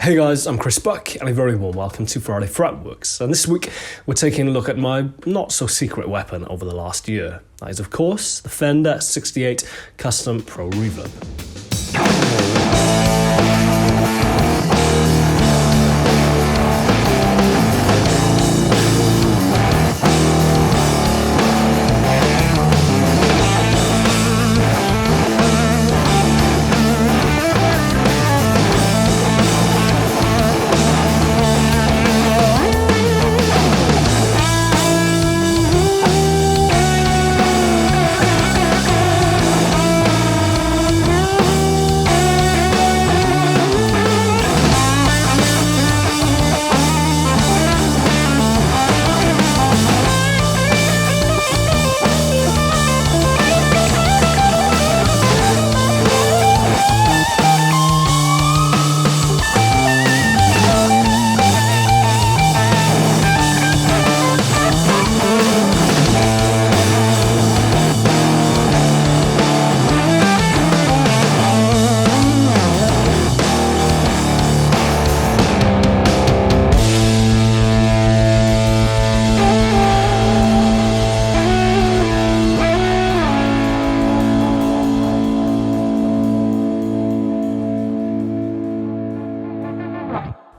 Hey guys, I'm Chris Buck and a very warm welcome to Friday Fretworks. And this week we're taking a look at my not so secret weapon over the last year. That is of course the Fender 68 Custom Pro Reverb.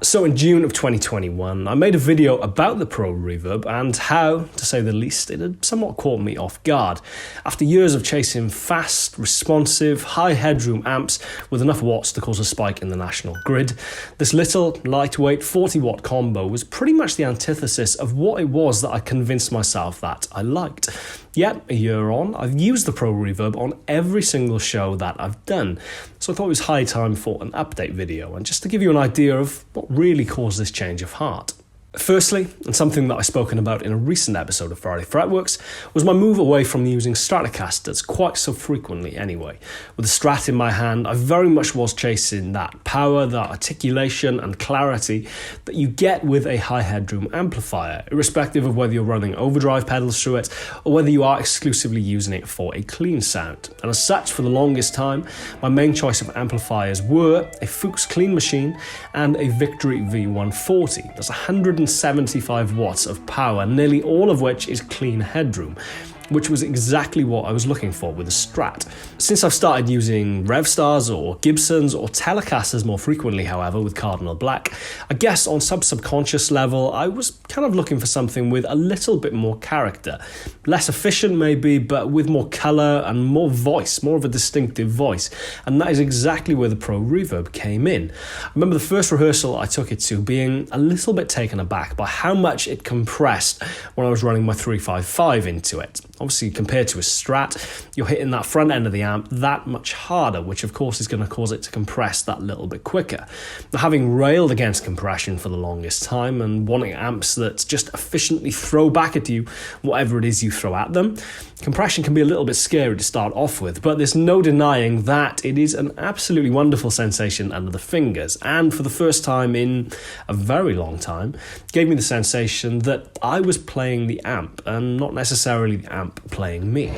So in June of 2021, I made a video about the Pro Reverb and how, to say the least, it had somewhat caught me off guard. After years of chasing fast, responsive, high headroom amps with enough watts to cause a spike in the national grid, this little, lightweight 40-watt combo was pretty much the antithesis of what it was that I convinced myself that I liked. Yet, a year on, I've used the Pro Reverb on every single show that I've done, so I thought it was high time for an update video, and just to give you an idea of what really caused this change of heart. Firstly, and something that I've spoken about in a recent episode of Friday Fretworks, was my move away from using Stratocasters quite so frequently anyway. With the Strat in my hand, I very much was chasing that power, that articulation and clarity that you get with a high headroom amplifier, irrespective of whether you're running overdrive pedals through it or whether you are exclusively using it for a clean sound. And as such, for the longest time, my main choice of amplifiers were a Fuchs Clean Machine and a Victory V140. That's 175 watts of power, nearly all of which is clean headroom, which was exactly what I was looking for with a Strat. Since I've started using Revstars or Gibsons or Telecasters more frequently, however, with Cardinal Black, I guess on some subconscious level, I was kind of looking for something with a little bit more character. Less efficient maybe, but with more colour and more voice, more of a distinctive voice. And that is exactly where the Pro Reverb came in. I remember the first rehearsal I took it to being a little bit taken aback by how much it compressed when I was running my 355 into it. Obviously, compared to a Strat, you're hitting that front end of the amp that much harder, which of course is going to cause it to compress that little bit quicker. Now, having railed against compression for the longest time and wanting amps that just efficiently throw back at you whatever it is you throw at them, compression can be a little bit scary to start off with, but there's no denying that it is an absolutely wonderful sensation under the fingers, and for the first time in a very long time, gave me the sensation that I was playing the amp and not necessarily the amp playing me.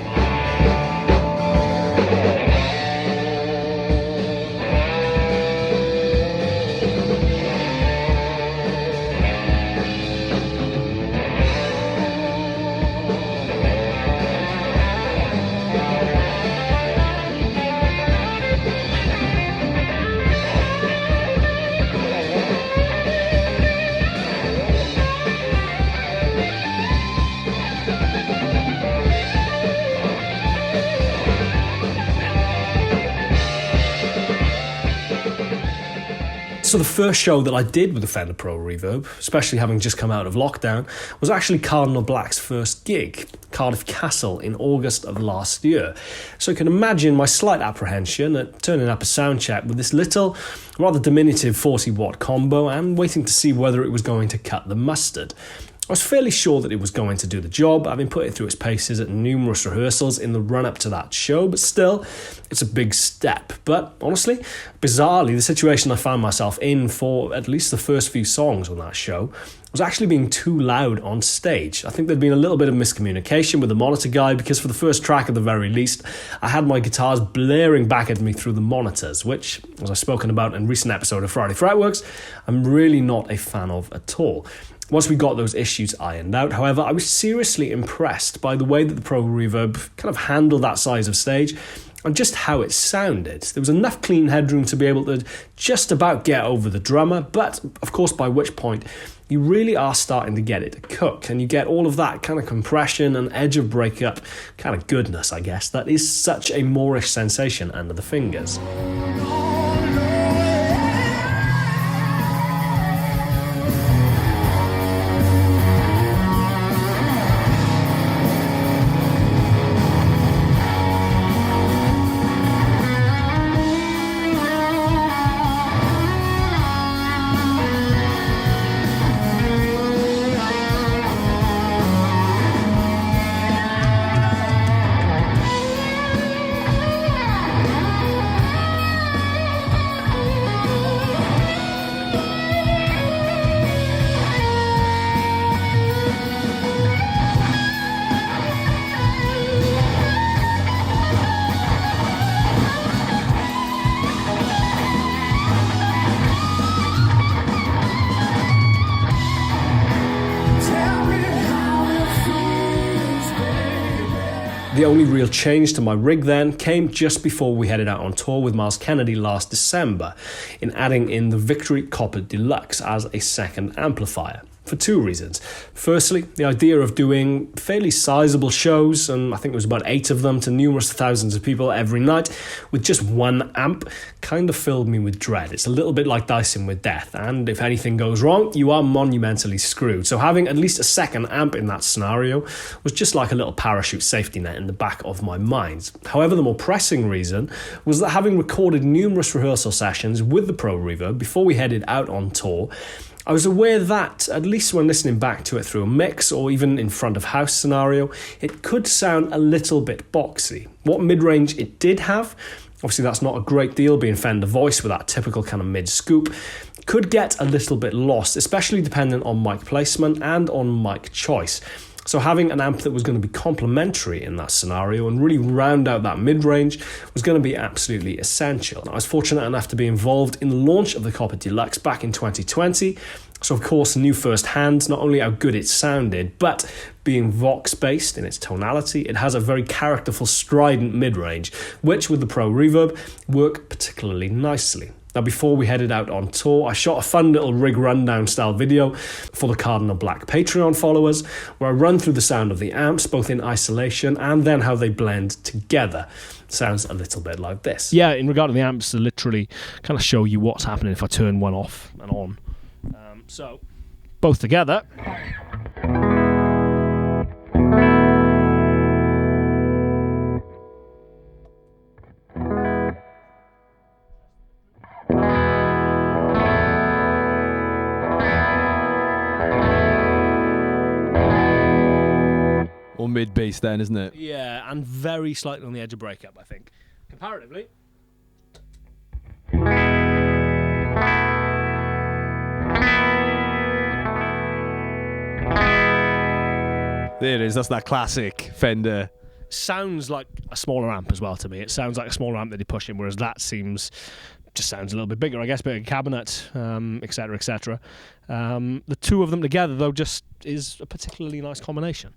So the first show that I did with the Fender Pro Reverb, especially having just come out of lockdown, was actually Cardinal Black's first gig, Cardiff Castle, in August of last year. So you can imagine my slight apprehension at turning up a sound check with this little, rather diminutive 40-watt combo and waiting to see whether it was going to cut the mustard. I was fairly sure that it was going to do the job, having put it through its paces at numerous rehearsals in the run-up to that show, but still, it's a big step. But honestly, bizarrely, the situation I found myself in for at least the first few songs on that show was actually being too loud on stage. I think there'd been a little bit of miscommunication with the monitor guy, because for the first track at the very least, I had my guitars blaring back at me through the monitors, which, as I've spoken about in a recent episode of Friday Fretworks, I'm really not a fan of at all. Once we got those issues ironed out, however, I was seriously impressed by the way that the Pro Reverb kind of handled that size of stage and just how it sounded. There was enough clean headroom to be able to just about get over the drummer, but of course by which point you really are starting to get it to cook, and you get all of that kind of compression and edge of breakup kind of goodness, I guess, that is such a Moorish sensation under the fingers. The only real change to my rig then came just before we headed out on tour with Miles Kennedy last December, in adding in the Victory Copper Deluxe as a second amplifier. For two reasons. Firstly, the idea of doing fairly sizable shows, and I think there was about 8 of them, to numerous thousands of people every night with just one amp kind of filled me with dread. It's a little bit like dicing with death, and if anything goes wrong, you are monumentally screwed. So having at least a second amp in that scenario was just like a little parachute safety net in the back of my mind. However, the more pressing reason was that having recorded numerous rehearsal sessions with the Pro Reverb before we headed out on tour, I was aware that, at least when listening back to it through a mix or even in front of house scenario, it could sound a little bit boxy. What mid-range it did have, obviously that's not a great deal being Fender voice with that typical kind of mid-scoop, could get a little bit lost, especially dependent on mic placement and on mic choice. So having an amp that was going to be complementary in that scenario and really round out that mid-range was going to be absolutely essential. And I was fortunate enough to be involved in the launch of the Copper Deluxe back in 2020. So of course knew firsthand not only how good it sounded, but being Vox-based in its tonality, it has a very characterful strident mid-range, which with the Pro Reverb work particularly nicely. Now, before we headed out on tour, I shot a fun little rig rundown style video for the Cardinal Black Patreon followers, where I run through the sound of the amps, both in isolation and then how they blend together. Sounds a little bit like this. Yeah, in regard to the amps, to literally kind of show you what's happening if I turn one off and on. So, both together. Or mid-bass then, isn't it? Yeah, and very slightly on the edge of breakup, I think. Comparatively. There it is, that's that classic Fender. Sounds like a smaller amp as well to me. It sounds like a smaller amp that you're pushing, whereas that just sounds a little bit bigger, I guess, bigger cabinet, etc., etc. The two of them together, though, just is a particularly nice combination.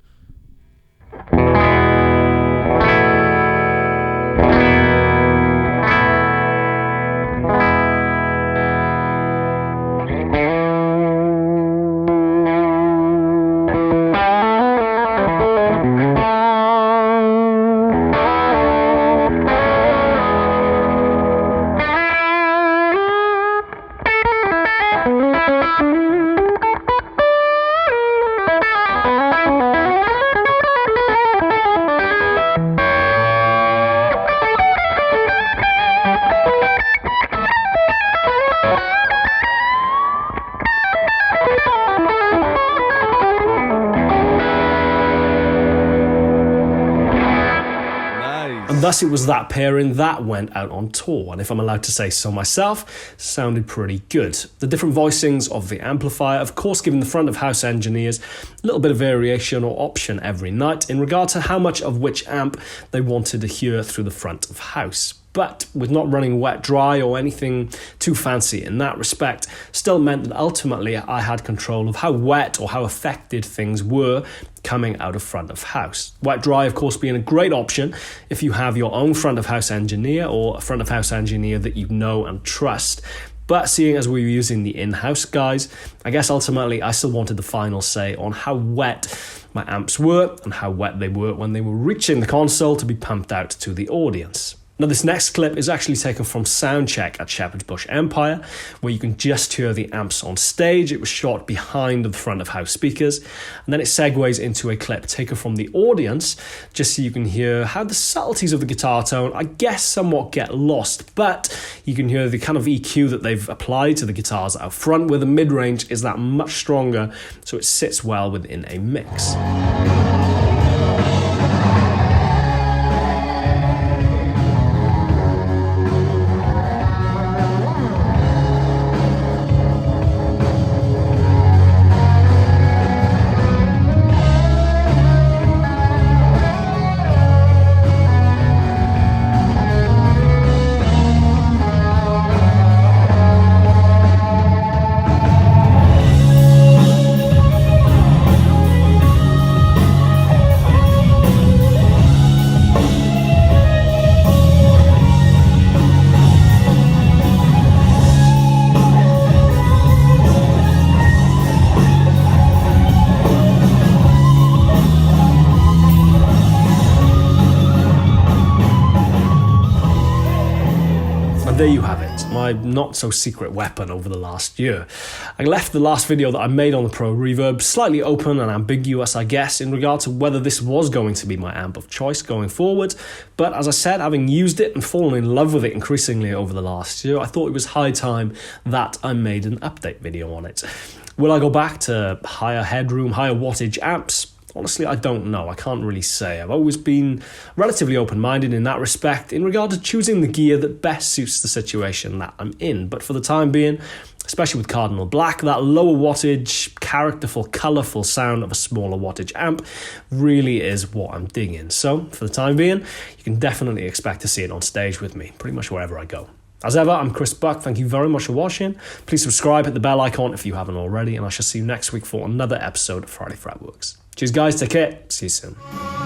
Plus, it was that pairing that went out on tour, and if I'm allowed to say so myself, sounded pretty good. The different voicings of the amplifier, of course, giving the front of house engineers a little bit of variation or option every night in regard to how much of which amp they wanted to hear through the front of house. But with not running wet dry or anything too fancy in that respect, still meant that ultimately I had control of how wet or how affected things were coming out of front of house. Wet dry, of course, being a great option if you have your own front of house engineer or a front of house engineer that you know and trust. But seeing as we were using the in-house guys, I guess ultimately I still wanted the final say on how wet my amps were and how wet they were when they were reaching the console to be pumped out to the audience. Now, this next clip is actually taken from Soundcheck at Shepherd's Bush Empire, where you can just hear the amps on stage. It was shot behind the front of house speakers, and then it segues into a clip taken from the audience, just so you can hear how the subtleties of the guitar tone, I guess, somewhat get lost, but you can hear the kind of EQ that they've applied to the guitars out front, where the mid-range is that much stronger, so it sits well within a mix. There you have it, my not-so-secret weapon over the last year. I left the last video that I made on the Pro Reverb slightly open and ambiguous, I guess, in regard to whether this was going to be my amp of choice going forward, but as I said, having used it and fallen in love with it increasingly over the last year, I thought it was high time that I made an update video on it. Will I go back to higher headroom, higher wattage amps? Honestly, I don't know. I can't really say. I've always been relatively open-minded in that respect in regard to choosing the gear that best suits the situation that I'm in. But for the time being, especially with Cardinal Black, that lower wattage, characterful, colourful sound of a smaller wattage amp really is what I'm digging. So, for the time being, you can definitely expect to see it on stage with me, pretty much wherever I go. As ever, I'm Chris Buck. Thank you very much for watching. Please subscribe, hit the bell icon if you haven't already, and I shall see you next week for another episode of Friday Fretworks. Cheers, guys. Take care. See you soon.